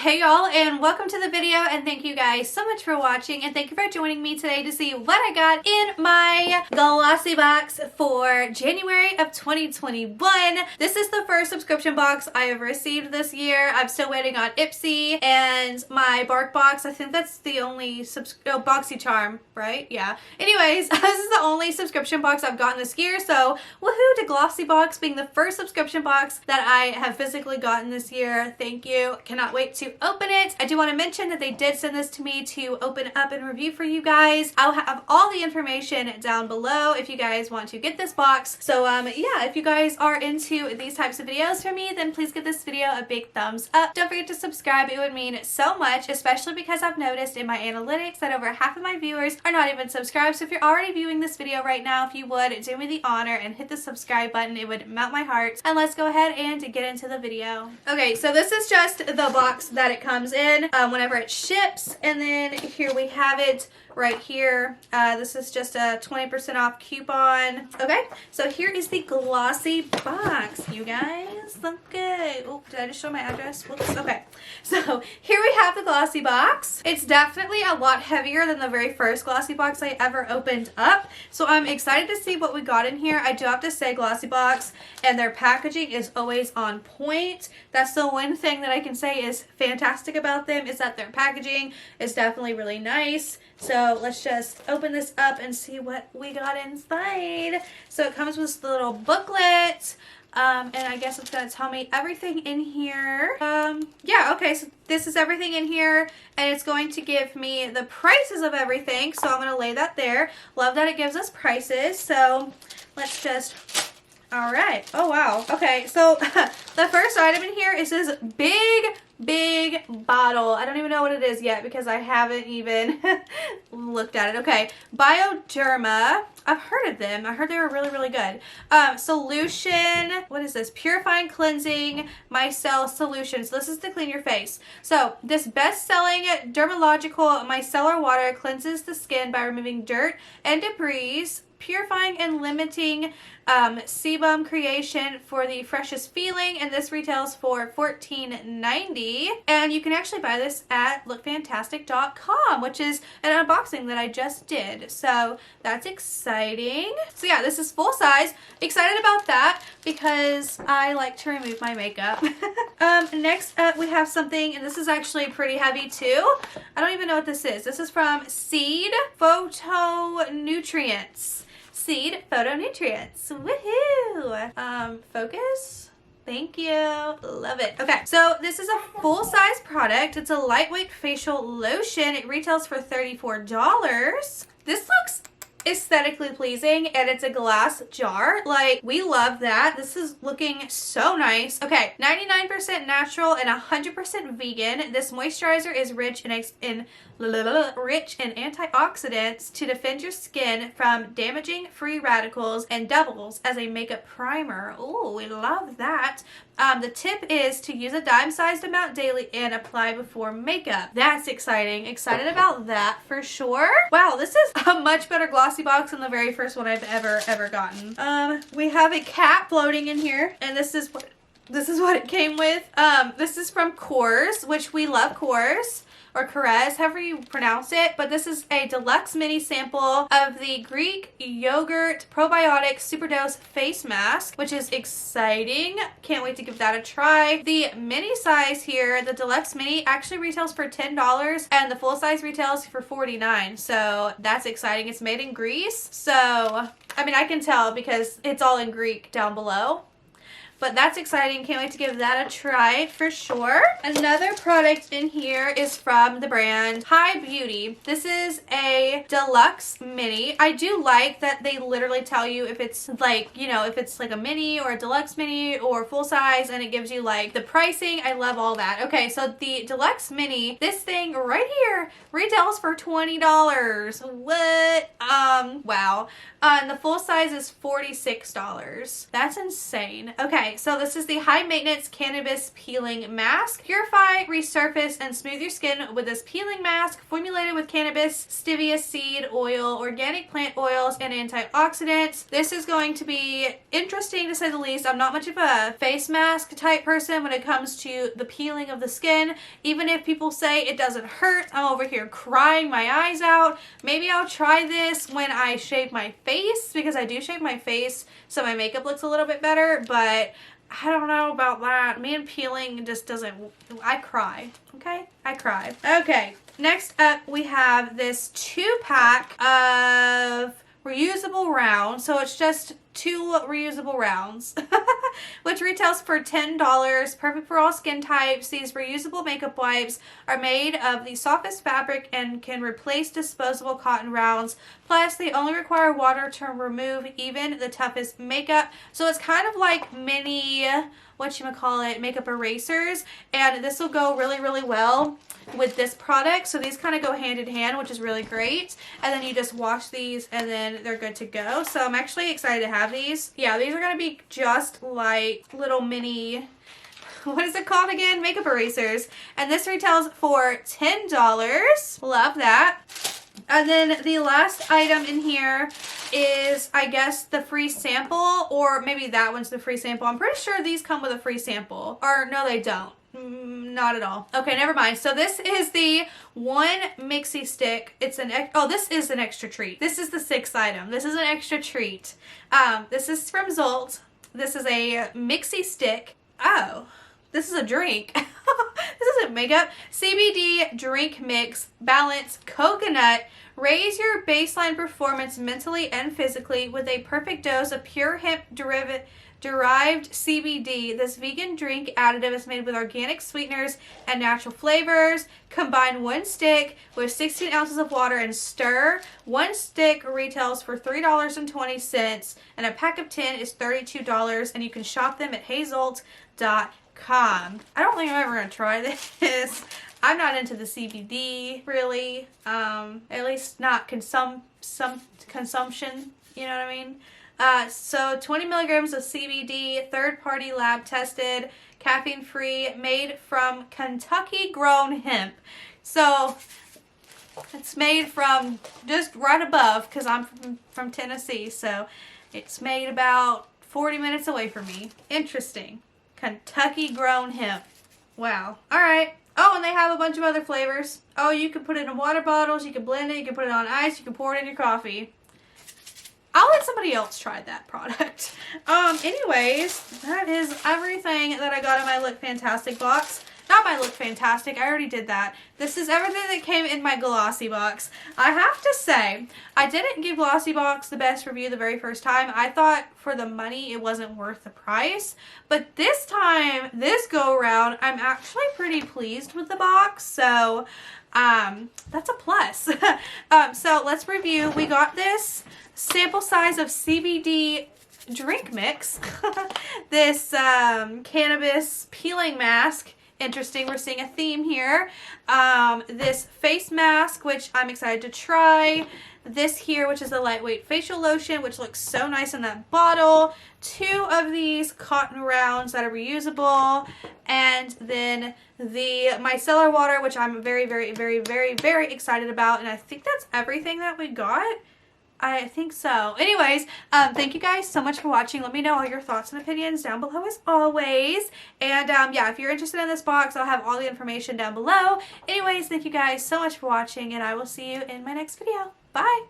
Hey y'all, and welcome to the video, and thank you guys so much for watching, and thank you for joining me today to see what I got in my Glossybox for January of 2021. This is the first subscription box I have received this year. I'm still waiting on Ipsy and my Bark box. I think that's the only BoxyCharm, right? Yeah. Anyways, this is the only subscription box I've gotten this year, so woohoo to Glossybox being the first subscription box that I have physically gotten this year. Thank you. Cannot wait to open it. I do want to mention that they did send this to me to open up and review for you guys. I'll have all the information down below if you guys want to get this box. So yeah, if you guys are into these types of videos from me, then please give this video a big thumbs up. Don't forget to subscribe. It would mean so much, especially because I've noticed in my analytics that over half of my viewers are not even subscribed. So if you're already viewing this video right now, if you would do me the honor and hit the subscribe button, it would melt my heart. And let's go ahead and get into the video. Okay, so this is just the box that it comes in whenever it ships, and then here we have it right here. This is just a 20% off coupon. Okay, so here is the Glossybox, you guys. Look good. Oh, did I just show my address? Whoops. Okay, so here we have the Glossybox. It's definitely a lot heavier than the very first Glossybox I ever opened up, so I'm excited to see what we got in here. I do have to say Glossybox and their packaging is always on point. That's the one thing that I can say is fantastic about them, is that their packaging is definitely really nice. So let's just open this up and see what we got inside. So it comes with the little booklet. And I guess it's going to tell me everything in here. Yeah, okay, so this is everything in here, and it's going to give me the prices of everything, so I'm going to lay that there. Love that it gives us prices, so let's just... Alright, oh wow. Okay, so the first item in here is this big bottle. I don't even know what it is yet because I haven't even looked at it. Okay, Bioderma. I've heard of them. I heard they were really good. Solution. What is this? Purifying Cleansing Micellar Solution. So this is to clean your face. So this best-selling Dermalogical Micellar water cleanses the skin by removing dirt and debris, purifying and limiting sebum creation for the freshest feeling, and this retails for $14.90, and you can actually buy this at lookfantastic.com, which is an unboxing that I just did, so that's exciting. So yeah, this is full size. Excited about that because I like to remove my makeup. Next up we have something, and this is actually pretty heavy too. I don't even know what this is. This is from Seed Photonutrients. Seed Photonutrients. Woohoo! Focus. Thank you. Love it. Okay, so this is a full-size product. It's a lightweight facial lotion. It retails for $34. This looks aesthetically pleasing, and it's a glass jar. Like, we love that. This is looking so nice. Okay, 99% natural and 100% vegan. This moisturizer is rich in antioxidants to defend your skin from damaging free radicals and doubles as a makeup primer. Ooh, we love that. The tip is to use a dime-sized amount daily and apply before makeup. That's exciting. Excited about that for sure. Wow, this is a much better Glossybox than the very first one I've ever gotten. We have a cat floating in here, and this is what it came with. This is from Coors, which we love Coors, or Corez, however you pronounce it, but this is a deluxe mini sample of the Greek yogurt probiotic superdose face mask, which is exciting. Can't wait to give that a try. The mini size here, the deluxe mini, actually retails for $10, and the full size retails for $49, so that's exciting. It's made in Greece, so I mean, I can tell because it's all in Greek down below. But that's exciting. Can't wait to give that a try for sure. Another product in here is from the brand High Beauty. This is a deluxe mini. I do like that they literally tell you if it's like, you know, if it's like a mini or a deluxe mini or full size, and it gives you like the pricing. I love all that. Okay, so the deluxe mini, this thing right here retails for $20. What? Wow. And the full size is $46. That's insane. Okay, Okay, so this is the High Maintenance Cannabis Peeling Mask. Purify, resurface, and smooth your skin with this peeling mask formulated with cannabis, stevia seed oil, organic plant oils, and antioxidants. This is going to be interesting to say the least. I'm not much of a face mask type person when it comes to the peeling of the skin. Even if people say it doesn't hurt, I'm over here crying my eyes out. Maybe I'll try this when I shave my face, because I do shave my face so my makeup looks a little bit better, but I don't know about that. Me and peeling just doesn't, I cry, okay? I cry. Okay, next up we have this 2-pack of reusable rounds. So it's just 2 reusable rounds, which retails for $10. Perfect for all skin types. These reusable makeup wipes are made of the softest fabric and can replace disposable cotton rounds. Plus, they only require water to remove even the toughest makeup. So it's kind of like mini, whatchamacallit, makeup erasers. And this will go really, really well with this product. So these kind of go hand in hand, which is really great. And then you just wash these and then they're good to go. So I'm actually excited to have these. Yeah, these are going to be just like little mini, what is it called again? Makeup erasers. And this retails for $10. Love that. And then the last item in here is, I guess, the free sample, or maybe that one's the free sample. I'm pretty sure these come with a free sample. Or no, they don't. Not at all. Okay, never mind. So this is the one mixie stick. It's an this is an extra treat. This is the 6th item. This is an extra treat. This is from Zolt. This is a mixie stick. Oh, this is a drink. This isn't makeup. CBD drink mix, balance, coconut. Raise your baseline performance mentally and physically with a perfect dose of pure hemp derived CBD. This vegan drink additive is made with organic sweeteners and natural flavors. Combine 1 stick with 16 ounces of water and stir. 1 stick retails for $3.20 and a pack of 10 is $32, and you can shop them at hazolt.com. I don't think I'm ever going to try this. I'm not into the CBD, really. At least not consumption, you know what I mean? So 20 milligrams of CBD, third-party lab tested, caffeine-free, made from Kentucky-grown hemp. So it's made from just right above, because I'm from Tennessee, so it's made about 40 minutes away from me. Interesting. Kentucky-grown hemp. Wow. All right. Oh, and they have a bunch of other flavors. Oh, you can put it in water bottles, you can blend it, you can put it on ice, you can pour it in your coffee. I'll let somebody else try that product. Anyways, that is everything that I got in my Look Fantastic box. Not my Look Fantastic, I already did that. This is everything that came in my Glossybox. I have to say, I didn't give Glossybox the best review the very first time. I thought for the money it wasn't worth the price. But this time, this go around, I'm actually pretty pleased with the box. So, that's a plus. So let's review. We got this sample size of CBD drink mix. This cannabis peeling mask. Interesting, we're seeing a theme here. This face mask, which I'm excited to try. This here, which is the lightweight facial lotion, which looks so nice in that bottle. 2 of these cotton rounds that are reusable. And then the micellar water, which I'm very, very, very, very, very excited about. And I think that's everything that we got. I think so. Anyways, thank you guys so much for watching. Let me know all your thoughts and opinions down below as always. And yeah, if you're interested in this box, I'll have all the information down below. Anyways, thank you guys so much for watching, and I will see you in my next video. Bye!